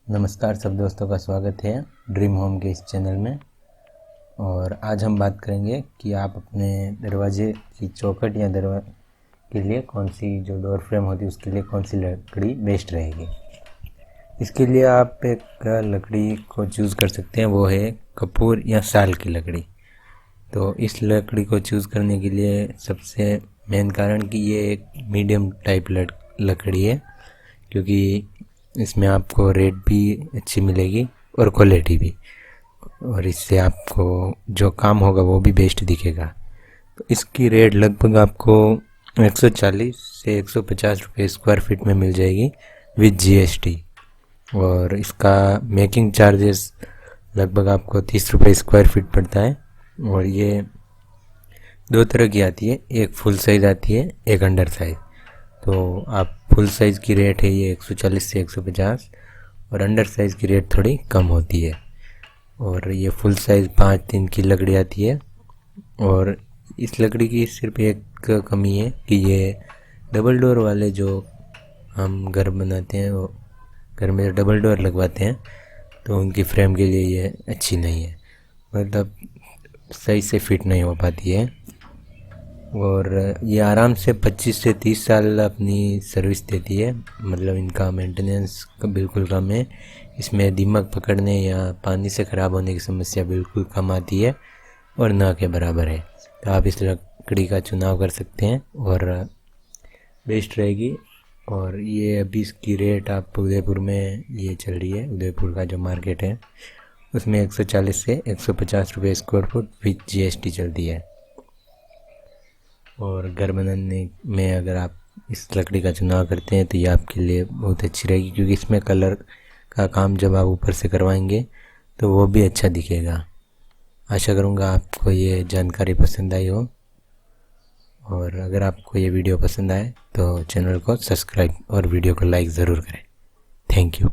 नमस्कार सब दोस्तों का स्वागत है ड्रीम होम के इस चैनल में। और आज हम बात करेंगे कि आप अपने दरवाजे की चौखट या दरवाजे के लिए कौन सी जो डोर फ्रेम होती है उसके लिए कौन सी लकड़ी बेस्ट रहेगी। इसके लिए आप एक लकड़ी को चूज़ कर सकते हैं, वो है कपूर या साल की लकड़ी। तो इस लकड़ी को चूज़ करने के लिए सबसे मेन कारण कि ये एक मीडियम टाइप लकड़ी है, क्योंकि इसमें आपको रेट भी अच्छी मिलेगी और क्वालिटी भी, और इससे आपको जो काम होगा वो भी बेस्ट दिखेगा। तो इसकी रेट लगभग आपको 140 से 150 रुपये स्क्वायर फीट में मिल जाएगी विद जीएसटी। और इसका मेकिंग चार्जेस लगभग आपको 30 रुपये स्क्वायर फीट पड़ता है। और ये दो तरह की आती है, एक फुल साइज़ आती है, एक अंडर साइज़। तो आप फुल साइज़ की रेट है ये 140 से 150, और अंडर साइज़ की रेट थोड़ी कम होती है। और ये फुल साइज़ 5-3 की लकड़ी आती है। और इस लकड़ी की सिर्फ एक कमी है कि ये डबल डोर वाले जो हम घर बनाते हैं, वो घर में डबल डोर लगवाते हैं, तो उनकी फ्रेम के लिए ये अच्छी नहीं है, मतलब सही से फिट नहीं हो पाती है। और ये आराम से 25 से 30 साल अपनी सर्विस देती है, मतलब इनका मेंटेनेंस का बिल्कुल कम है। इसमें दीमक पकड़ने या पानी से ख़राब होने की समस्या बिल्कुल कम आती है और ना के बराबर है। तो आप इस लकड़ी का चुनाव कर सकते हैं और बेस्ट रहेगी। और ये अभी इसकी रेट आप उदयपुर में ये चल रही है, उदयपुर का जो मार्केट है उसमें 140 से 150 रुपये स्क्वायर फुट विद जीएसटी चलती है। और घर बनाने में अगर आप इस लकड़ी का चुनाव करते हैं तो ये आपके लिए बहुत अच्छी रहेगी, क्योंकि इसमें कलर का काम जब आप ऊपर से करवाएंगे तो वो भी अच्छा दिखेगा। आशा करूँगा आपको ये जानकारी पसंद आई हो, और अगर आपको ये वीडियो पसंद आए तो चैनल को सब्सक्राइब और वीडियो को लाइक ज़रूर करें। Thank you.